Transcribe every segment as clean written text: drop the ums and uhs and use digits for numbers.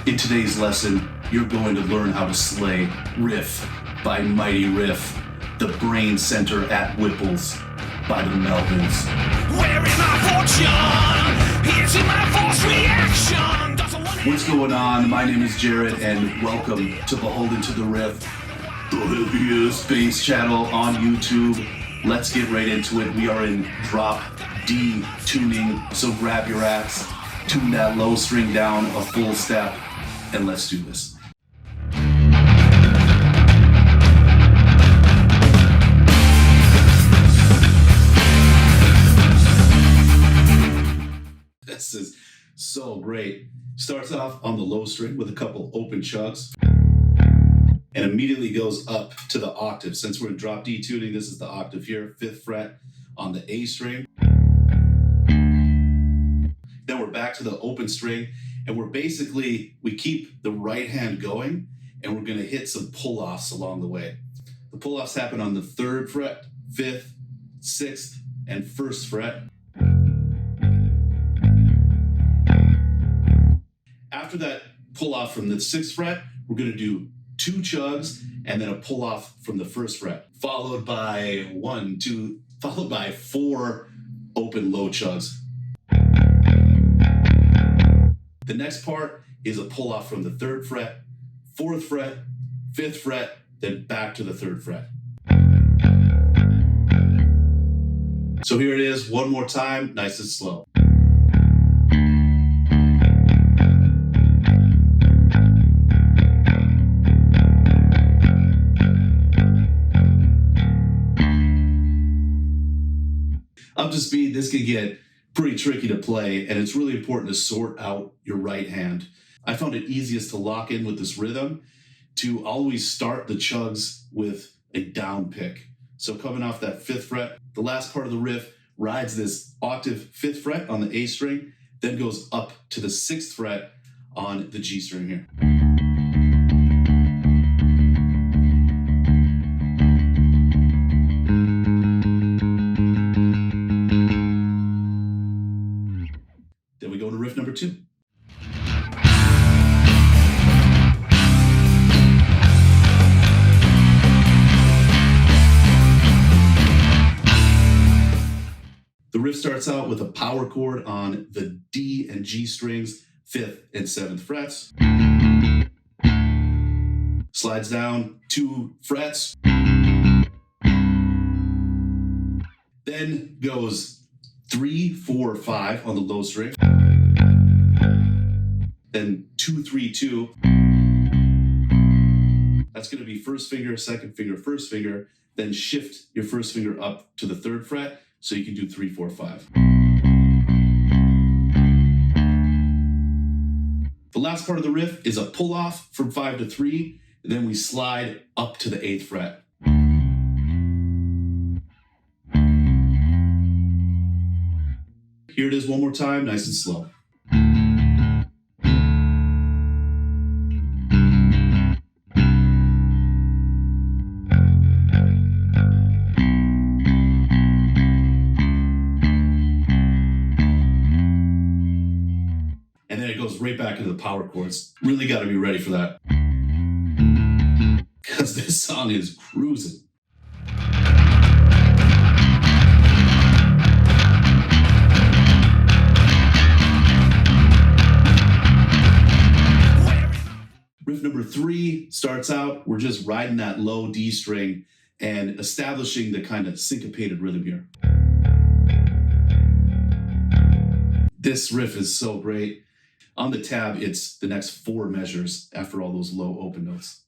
In today's lesson, you're going to learn how to slay Riff by Mighty Riff, the brain center at Whipples by the Melvins. Where is my fortune? Here's my force reaction. What's going on? My name is Jered, and welcome to Beholden to the Riff, the heaviest bass channel on YouTube. Let's get right into it. We are in drop D tuning, so grab your axe, tune that low string down a full step, and let's do this. This is so great. Starts off on the low string with a couple open chugs and immediately goes up to the octave. Since we're in drop D tuning, this is the octave here, 5th fret on the A string. Then we're back to the open string, and we keep the right hand going, and we're gonna hit some pull-offs along the way. The pull-offs happen on the 3rd fret, 5th, 6th, and 1st fret. After that pull-off from the 6th fret, we're gonna do 2 chugs and then a pull-off from the 1st fret, followed by 4 open low chugs. The next part is a pull-off from the 3rd fret, 4th fret, 5th fret, then back to the 3rd fret. So here it is, one more time, nice and slow. Up to speed, this can get pretty tricky to play, and it's really important to sort out your right hand. I found it easiest to lock in with this rhythm to always start the chugs with a down pick. So coming off that 5th fret, the last part of the riff rides this octave 5th fret on the A string, then goes up to the 6th fret on the G string here. Then we go to riff number 2. The riff starts out with a power chord on the D and G strings, 5th and 7th frets. Slides down 2 frets. Then goes 3, 4, 5 on the low string. Then 2, 3, 2. That's going to be 1st finger, 2nd finger, 1st finger. Then shift your 1st finger up to the 3rd fret so you can do 3, 4, 5. The last part of the riff is a pull off from 5 to 3. And then we slide up to the 8th fret. Here it is one more time, nice and slow. And then it goes right back into the power chords. Really got to be ready for that, because this song is cruising. Riff number 3 starts out, we're just riding that low D string and establishing the kind of syncopated rhythm here. This riff is so great. On the tab, it's the next 4 measures after all those low open notes.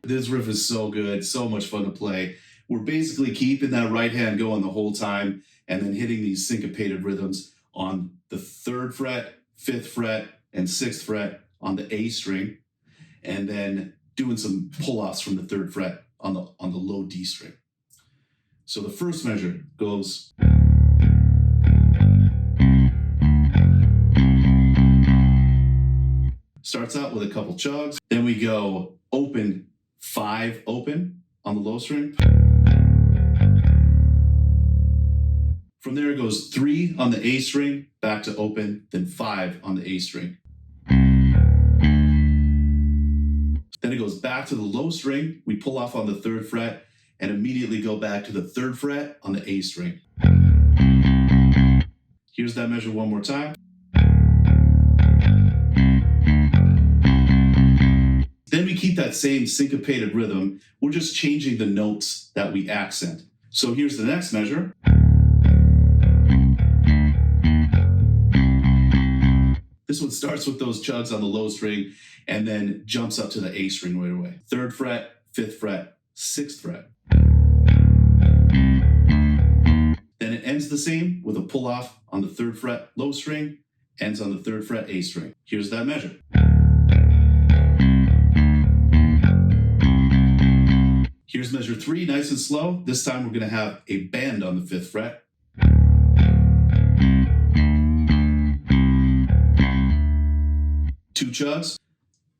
This riff is so good, so much fun to play. We're basically keeping that right hand going the whole time and then hitting these syncopated rhythms on the 3rd fret, 5th fret, and 6th fret on the A string, and then doing some pull-offs from the 3rd fret on the low D string. So the first measure goes. Starts out with a couple chugs. Then we go open 5 open on the low string. From there it goes 3 on the A string, back to open, then 5 on the A string. Then it goes back to the low string. We pull off on the 3rd fret and immediately go back to the 3rd fret on the A string. Here's that measure one more time. Then we keep that same syncopated rhythm. We're just changing the notes that we accent. So here's the next measure. This one starts with those chugs on the low string and then jumps up to the A string right away. 3rd fret, 5th fret, 6th fret. Then it ends the same with a pull off on the 3rd fret low string, ends on the 3rd fret A string. Here's that measure. Here's measure 3, nice and slow. This time we're going to have a bend on the 5th fret. Two chugs,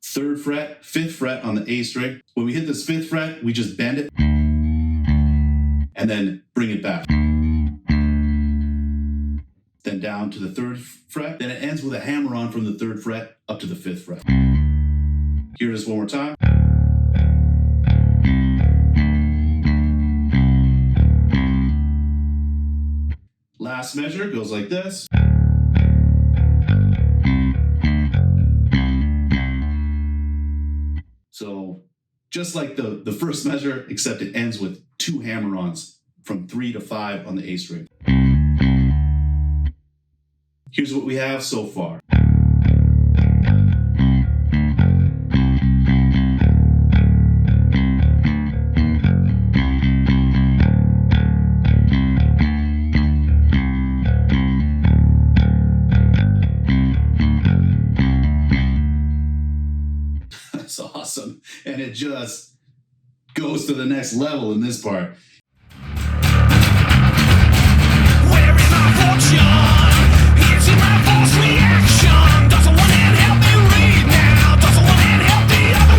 3rd fret, 5th fret on the A string. When we hit this 5th fret, we just bend it and then bring it back. Then down to the 3rd fret. Then it ends with a hammer-on from the 3rd fret up to the 5th fret. Here it is one more time. Last measure goes like this. So just like the first measure, except it ends with 2 hammer-ons from 3 to 5 on the A string. Here's what we have so far. That's awesome. And it just goes to the next level in this part. Where is my fortune? Is it my false reaction? Doesn't one hand help me read now? Doesn't one hand help the other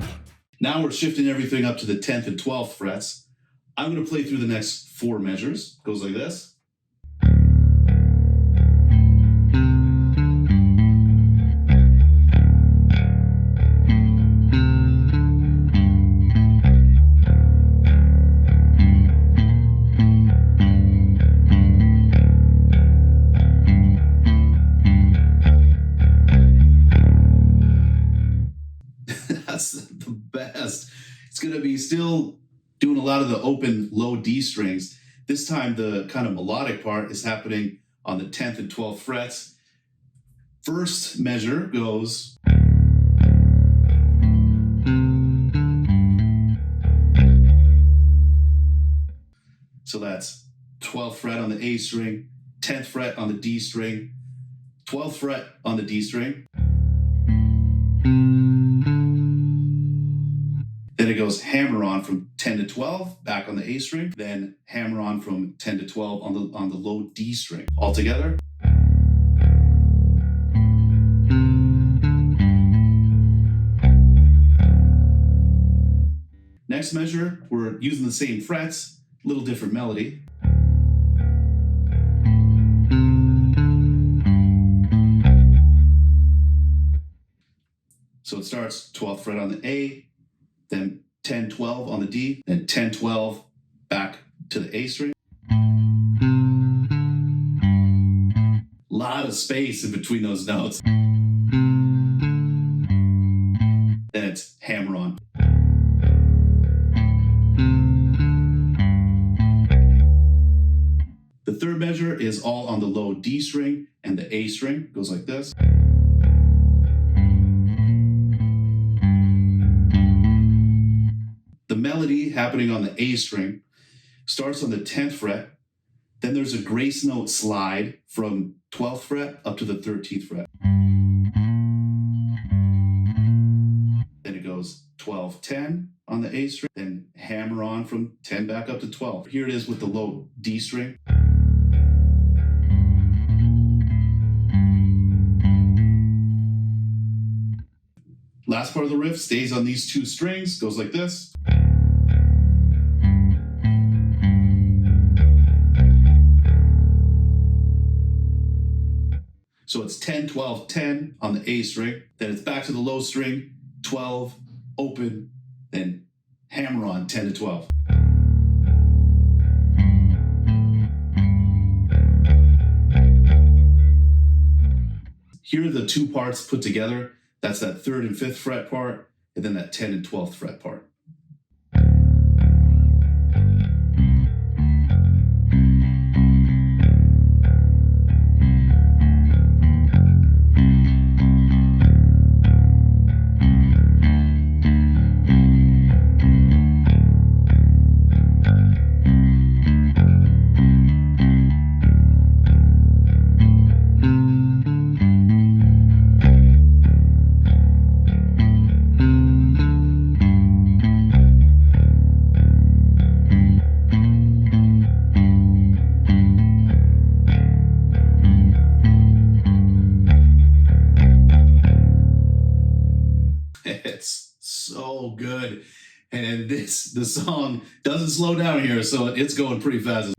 one? Now we're shifting everything up to the 10th and 12th frets. I'm going to play through the next 4 measures. Goes like this. That's the best. It's going to be still doing a lot of the open low D strings. This time the kind of melodic part is happening on the 10th and 12th frets. First measure goes. So that's 12th fret on the A string, 10th fret on the D string, 12th fret on the D string. Then it goes hammer-on from 10 to 12, back on the A string, then hammer-on from 10 to 12 on the low D string. All together. Next measure, we're using the same frets, a little different melody. So it starts 12th fret on the A, then 10, 12 on the D, then 10, 12 back to the A string. Lot of space in between those notes. Then it's hammer on. The third measure is all on the low D string and the A string. Goes like this. The melody happening on the A string starts on the 10th fret. Then there's a grace note slide from 12th fret up to the 13th fret. Then it goes 12, 10 on the A string, then hammer on from 10 back up to 12. Here it is with the low D string. last part of the riff stays on these two strings, goes like this. So it's 10, 12, 10 on the A string. Then it's back to the low string, 12, open, then hammer-on, 10 to 12. Here are the two parts put together. That's that 3rd and 5th fret part, and then that 10 and 12th fret part. It's so good. And the song doesn't slow down here, so it's going pretty fast.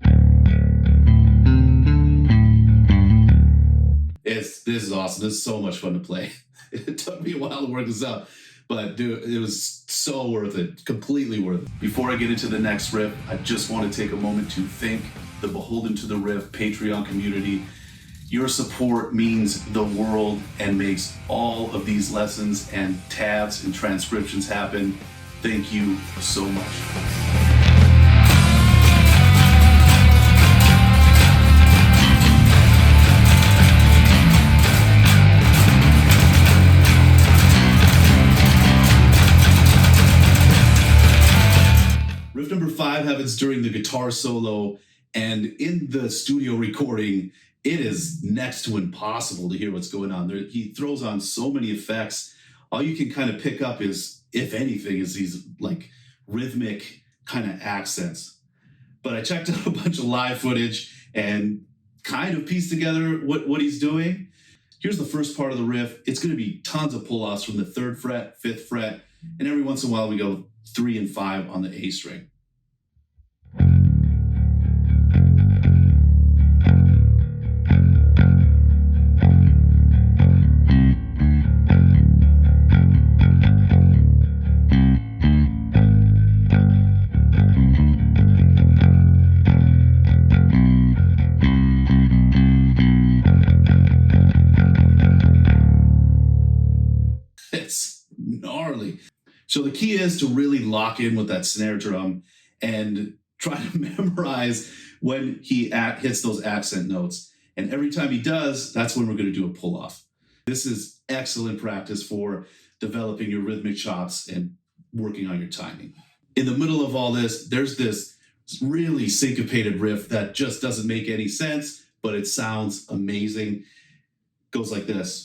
This is awesome. This is so much fun to play. It took me a while to work this out, but dude, it was so worth it. Completely worth it. Before I get into the next riff, I just want to take a moment to thank the Beholden to the Riff Patreon community. Your support means the world and makes all of these lessons and tabs and transcriptions happen. Thank you so much. Riff number 5 happens during the guitar solo, and in the studio recording, it is next to impossible to hear what's going on. He throws on so many effects. All you can kind of pick up is, if anything, is these like rhythmic kind of accents. But I checked out a bunch of live footage and kind of pieced together what he's doing. Here's the first part of the riff. It's going to be tons of pull-offs from the 3rd fret, 5th fret, and every once in a while we go 3 and 5 on the A string. It's gnarly. So the key is to really lock in with that snare drum and try to memorize when he hits those accent notes. And every time he does, that's when we're going to do a pull-off. This is excellent practice for developing your rhythmic chops and working on your timing. In the middle of all this, there's this really syncopated riff that just doesn't make any sense, but it sounds amazing. It goes like this.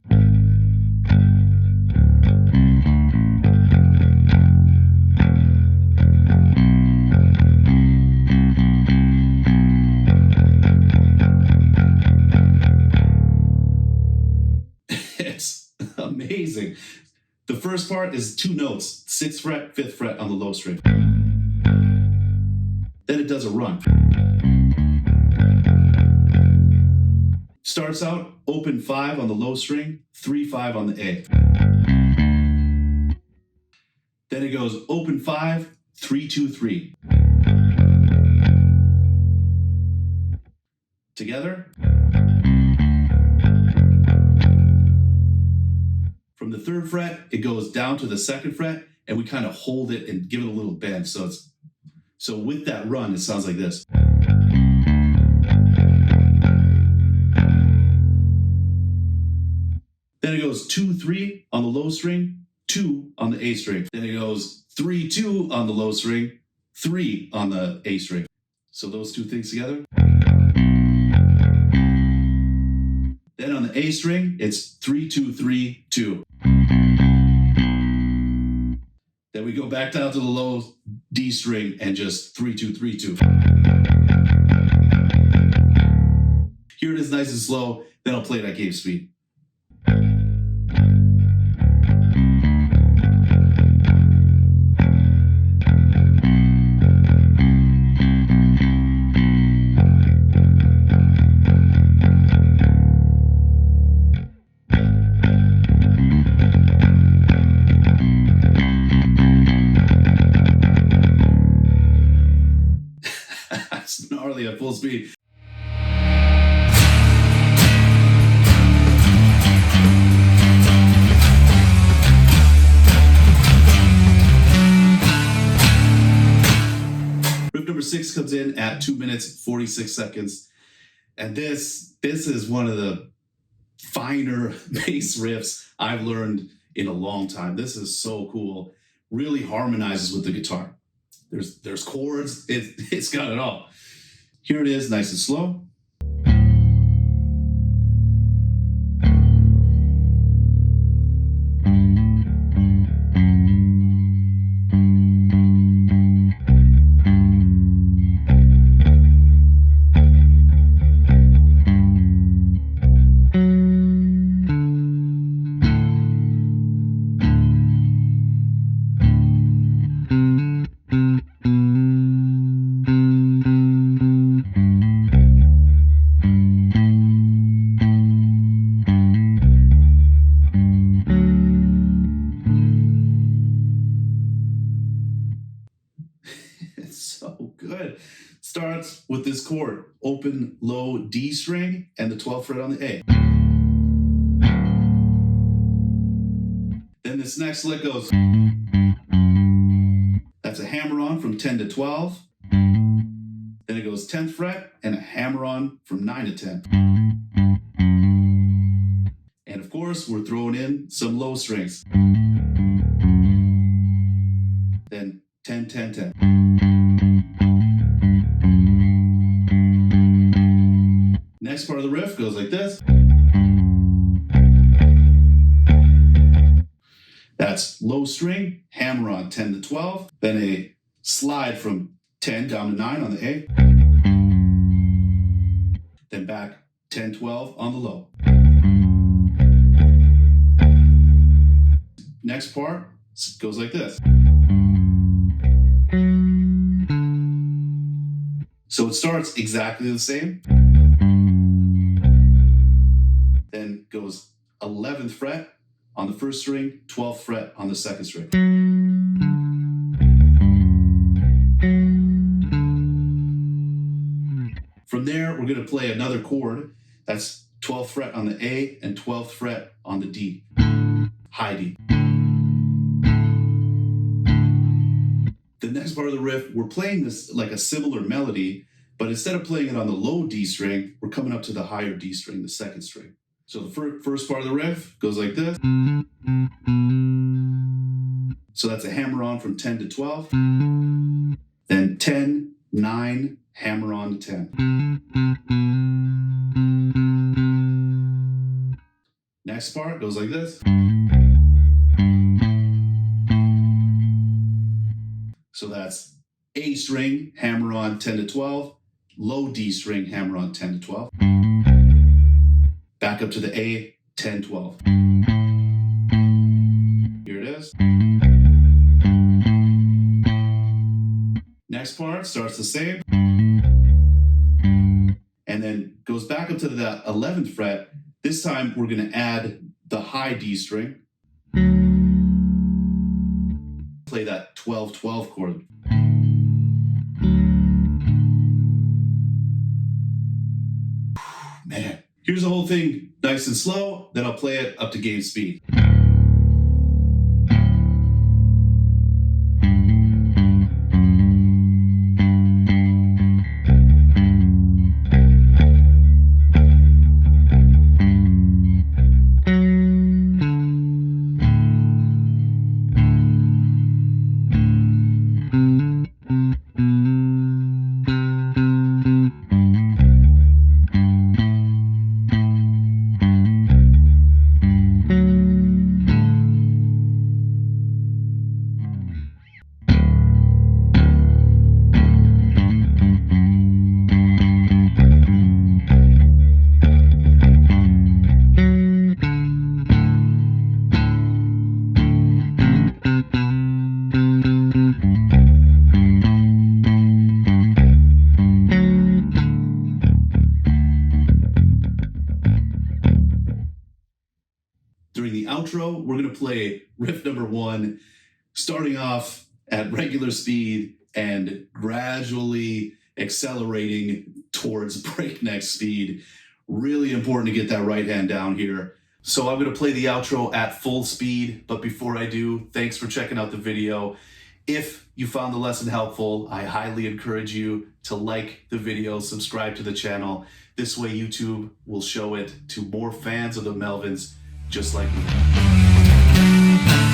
It's amazing. The first part is 2 notes, 6th fret, 5th fret on the low string. Then it does a run. Starts out open 5 on the low string, 3, 5 on the A. Then it goes open 5, 3, 2, 3. Together. From the 3rd fret, it goes down to the 2nd fret, and we kind of hold it and give it a little bend. So with that run, it sounds like this. Then it goes 2, 3 on the low string, 2 on the A string. Then it goes 3, 2 on the low string, 3 on the A string. So those two things together. Then on the A string, it's 3, 2, 3, 2. Then we go back down to the low D string and just 3, 2, 3, 2. Here it is nice and slow, then I'll play it at game speed. full speed. Riff number 6 comes in at 2 minutes, 46 seconds. And this is one of the finer bass riffs I've learned in a long time. This is so cool. Really harmonizes with the guitar. There's chords. It's got it all. Here it is, nice and slow. So good. Starts with this chord, open, low D string, and the 12th fret on the A. Then this next lick goes. That's a hammer-on from 10 to 12. Then it goes 10th fret and a hammer-on from 9 to 10. And of course, we're throwing in some low strings. Then 10, 10, 10. Next part of the riff goes like this. That's low string, hammer on 10 to 12, then a slide from 10 down to 9 on the A, then back 10, 12 on the low. Next part goes like this. So it starts exactly the same. Then goes 11th fret on the first string, 12th fret on the second string. From there, we're going to play another chord. That's 12th fret on the A and 12th fret on the D, high D. The next part of the riff, we're playing this like a similar melody, but instead of playing it on the low D string, we're coming up to the higher D string, the second string. So the first part of the riff goes like this. So that's a hammer-on from 10 to 12. Then 10, 9, hammer-on to 10. Next part goes like this. So that's A string, hammer-on 10 to 12. Low D string, hammer-on 10 to 12. Back up to the A, 10, 12. Here it is. Next part starts the same. And then goes back up to the 11th fret. This time we're going to add the high D string. Play that 12, 12 chord. Man. Here's the whole thing nice and slow, then I'll play it up to game speed. During the outro, we're going to play riff number 1, starting off at regular speed and gradually accelerating towards breakneck speed. Really important to get that right hand down here. So I'm going to play the outro at full speed, but before I do, thanks for checking out the video. If you found the lesson helpful, I highly encourage you to like the video, subscribe to the channel. This way YouTube will show it to more fans of the Melvins just like me.